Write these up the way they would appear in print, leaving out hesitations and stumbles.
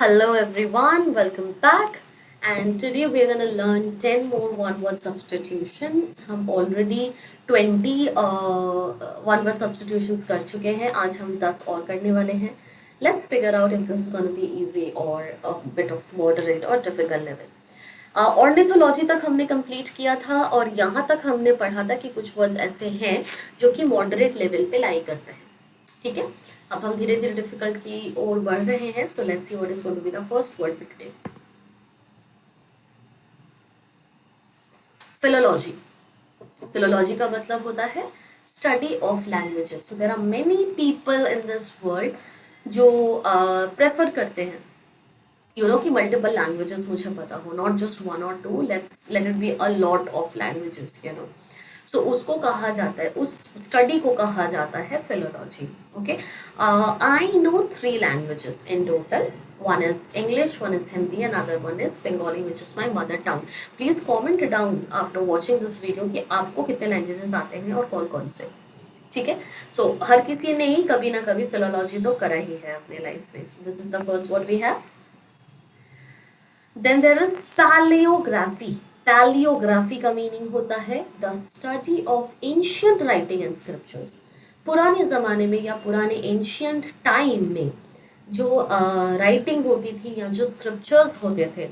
Hello everyone, welcome back. And today we're going to learn 10 more one word substitutions. हम already 20 one word substitutions कर चुके हैं. आज हम 10 और करने वाले हैं. Let's figure out if this is going to be easy or a bit of moderate or difficult level. Ornithology तक हमने कंप्लीट किया था और यहाँ तक हमने पढ़ा था कि कुछ वर्ड्स ऐसे हैं जो कि मॉडरेट लेवल पे लाई करते हैं. ठीक है, अब हम धीरे धीरे डिफिकल्ट की ओर बढ़ रहे हैं. So let's see what is going to be the first word for today. Philology. Philology का मतलब होता है study of languages. So there are many people in this world जो प्रेफर करते हैं कि मल्टीपल लैंग्वेजेस मुझे पता हो, नॉट जस्ट वन और two, let it be a lot of languages. So उसको कहा जाता है, उस स्टडी को कहा जाता है philology. Okay, I know 3 languages in total. One is English, one is Hindi, another one is Bengali, which is my mother tongue. Please comment down after watching this video कि आपको कितने लैंग्वेजेस आते हैं और कौन कौन से. ठीक है, सो हर किसी ने ही कभी ना कभी फिलोलॉजी तो करा ही है अपने लाइफ में. So this is the first word we have. Then there is palaeography. Palaeography का मीनिंग होता है the study of ancient writing and scriptures. पुराने ज़माने में या पुराने एंशियंट टाइम में जो राइटिंग होती थी या जो स्क्रिप्चर्स होते थे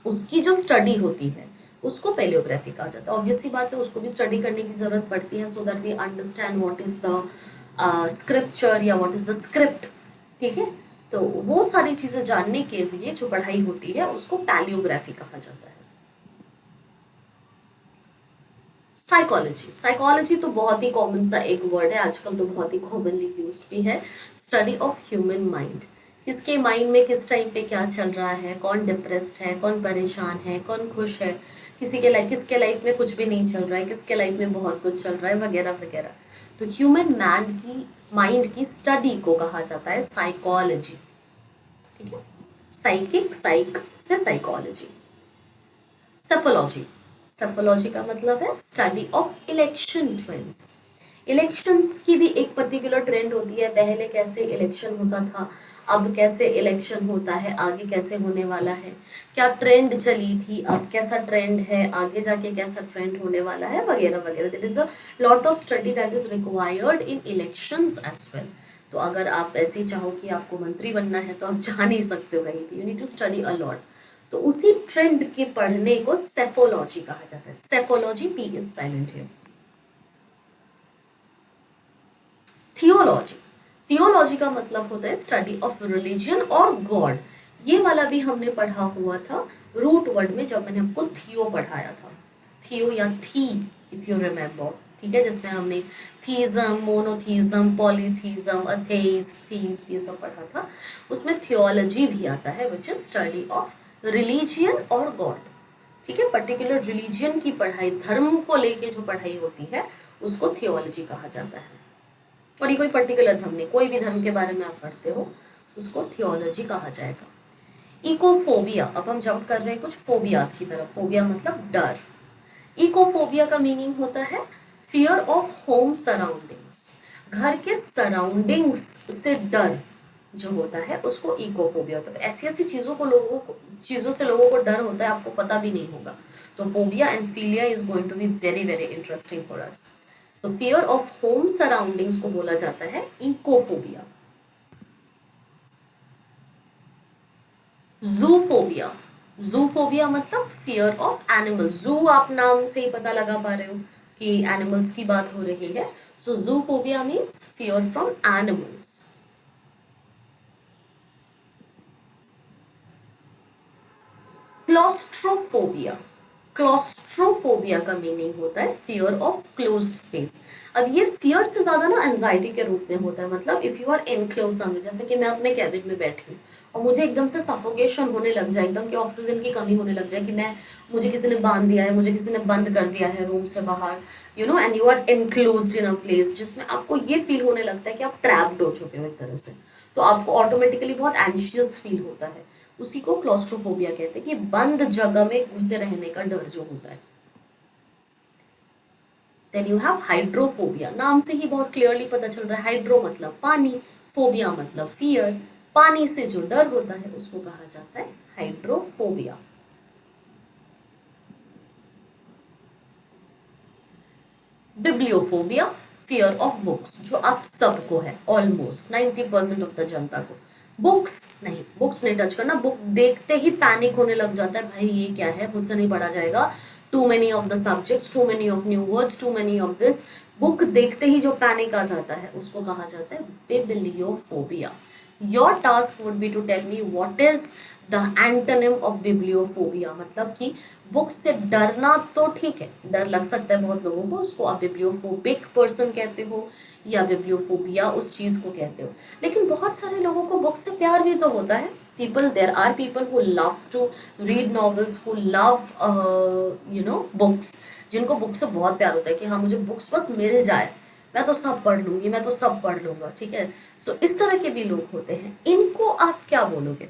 उसकी जो स्टडी होती है उसको पैलियोग्राफी कहा जाता है. ऑब्वियसली बात है, उसको भी स्टडी करने की ज़रूरत पड़ती है so that we understand what is the scripture या व्हाट इज़ द स्क्रिप्ट. ठीक है, तो वो सारी चीज़ें जानने के लिए जो पढ़ाई होती है उसको पैलियोग्राफी कहा जाता है. साइकोलॉजी. साइकोलॉजी तो बहुत ही कॉमन सा एक वर्ड है, आजकल तो बहुत ही कॉमनली यूज्ड भी है. Study of human mind. किसके माइंड में किस टाइम पे क्या चल रहा है, कौन डिप्रेस्ड है, कौन परेशान है, कौन खुश है, किसके लाइफ में कुछ भी नहीं चल रहा है, किसके लाइफ में बहुत कुछ चल रहा है, वगैरह वगैरह. तो ह्यूमन मैन की माइंड की स्टडी को कहा जाता है साइकोलॉजी. ठीक है, साइकिक, साइक से साइकोलॉजी. सेफोलॉजी. सेफोलॉजी का मतलब है study of election trends. Elections की भी एक पर्टिकुलर ट्रेंड होती है. पहले कैसे इलेक्शन होता था, अब कैसे इलेक्शन होता है, आगे कैसे होने वाला है, क्या ट्रेंड चली थी, अब कैसा ट्रेंड है, आगे जाके कैसा ट्रेंड होने वाला है, वगैरह वगैरह. There is a lot of study that is required in elections as well. तो अगर आप ऐसे ही चाहो कि आपको मंत्री बनना है तो आप जा नहीं सकते हो कहीं भी. You need to study a lot. तो उसी ट्रेंड के पढ़ने को सेफोलॉजी कहा जाता है. Psephology, P is silent here. Theology. Theology का मतलब होता है स्टडी ऑफ रिलीजन और गॉड. ये वाला भी हमने पढ़ा हुआ था रूट वर्ड में जब मैंने आपको थियो पढ़ाया था. थियो या थी, इफ यू रिमेम्बर. ठीक है, जिसमें हमने थीज्म, मोनोथीज्म, पॉलीथीज्म, अथेइस्ट, थीस्ट ये सब पढ़ा था. उसमें थियोलॉजी भी आता है which is study of religion और गॉड. ठीक है, पर्टिकुलर रिलीजियन की पढ़ाई, धर्म को लेके जो पढ़ाई होती है उसको थियोलॉजी कहा जाता है. और ये कोई पर्टिकुलर धर्म नहीं, कोई भी धर्म के बारे में आप पढ़ते हो उसको थियोलॉजी कहा जाएगा. इकोफोबिया. अब हम जंप कर रहे हैं कुछ फोबियाज की तरफ. फोबिया मतलब डर. इकोफोबिया का मीनिंग होता है फियर ऑफ होम सराउंडिंग्स. घर के सराउंडिंग्स से डर जो होता है उसको इकोफोबिया होता है. ऐसी ऐसी चीज़ों से लोगों को डर होता है, आपको पता भी नहीं होगा. तो phobia and philia is going to be very very interesting for us. तो फियर ऑफ होम सराउंडिंग्स को बोला जाता है इकोफोबिया. जूफोबिया. जूफोबिया मतलब फियर ऑफ एनिमल्स. जू आप नाम से ही पता लगा पा रहे हो कि एनिमल्स की बात हो रही है. So zoophobia means fear from animals. Claustrophobia. Claustrophobia का मीनिंग होता है फियर ऑफ क्लोज्ड स्पेस. अब ये फियर से ज्यादा ना एंजाइटी के रूप में होता है. मतलब if you are enclose somewhere, जैसे कि मैं अपने कैबिन में बैठी हूँ और मुझे एकदम से सफोकेशन होने लग जाए, एकदम कि ऑक्सीजन की कमी होने लग जाए, कि मुझे किसी ने बांध दिया है, मुझे किसी ने बंद कर दिया है रूम से बाहर, and you are enclosed in a place जिसमें आपको ये फील होने लगता है कि आप ट्रैप्ड हो चुके हो एक तरह से. तो आपको ऑटोमेटिकली बहुत एंशियस फील होता है. उसी को क्लॉस्ट्रोफोबिया कहते हैं, कि बंद जगह में घुसे रहने का डर जो होता है. Then you have hydrophobia. नाम से ही बहुत क्लियरली पता चल रहा है. हाइड्रो मतलब पानी, फोबिया मतलब फियर. पानी से जो डर होता है उसको कहा जाता है hydrophobia. Bibliophobia, fear of books, जो आप सबको है, ऑलमोस्ट 90% ऑफ द जनता को। बुक्स नहीं टच करना। बुक देखते ही पैनिक होने लग जाता है, भाई ये क्या है, मुझसे नहीं पढ़ा जाएगा, too many of the subjects, too many of new words, too many of this. Book देखते ही जो पैनिक आ जाता है उसको कहा जाता है bibliophobia. Your task would be to tell me what is the antonym of bibliophobia. मतलब कि बुक से डरना तो ठीक है, डर लग सकता है बहुत लोगों को, उसको आप बिब्लियोफोबिक पर्सन कहते हो या बिब्लियोफोबिया उस चीज को कहते हो। लेकिन बहुत सारे लोगों को बुक से प्यार भी तो होता है। There are people who love to read novels, who love books, जिनको बुक से बहुत प्यार होता है कि हाँ मुझे बुक्स बस मिल जाए, मैं तो सब पढ़ लूंगी, मैं तो सब पढ़ लूंगा, ठीक है। सो इस तरह के भी लोग होते हैं, इनको आप क्या बोलोगे?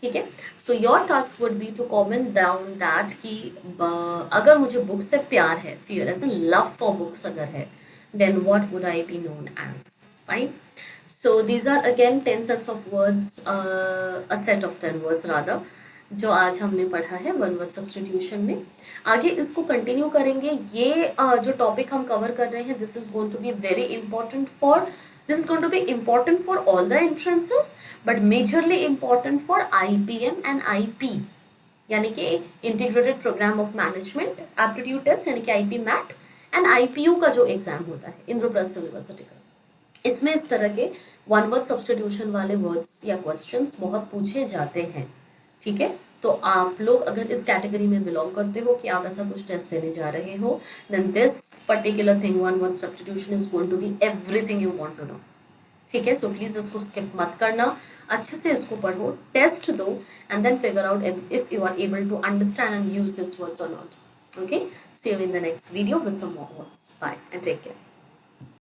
ठीक है। So your task would be to comment down that कि अगर मुझे बुक से प्यार है, fear as a love for books अगर है, then what would I be known as? Fine. So these are again 10 sets of words, a set of 10 words rather, जो आज हमने पढ़ा है वन वर्ड सब्सटीट्यूशन में। आगे इसको कंटिन्यू करेंगे। ये जो टॉपिक हम कवर कर रहे हैं, this is going to be very important for, this is going to be important for all the entrances, but majorly important for IPM and IP, यानी कि integrated programme of management aptitude test, यानी कि IP mat, and IPU का जो exam होता है Indraprastha university का। इसमें इस तरह के वन वर्ड सब्सटीट्यूशन वाले वर्ड्स या क्वेश्चंस बहुत पूछे जाते हैं, ठीक है। तो आप लोग अगर इस कैटेगरी में बिलोंग करते हो कि आप ऐसा कुछ टेस्ट देने जा रहे हो, then this particular thing, one word substitution, is going to be everything you want to know, ठीक है। सो प्लीज इसको स्किप मत करना, अच्छे से इसको पढ़ो, टेस्ट दो, and then figure out if you are able to understand and use this words और not. Okay, see you in the next video with some more words. Bye and take care.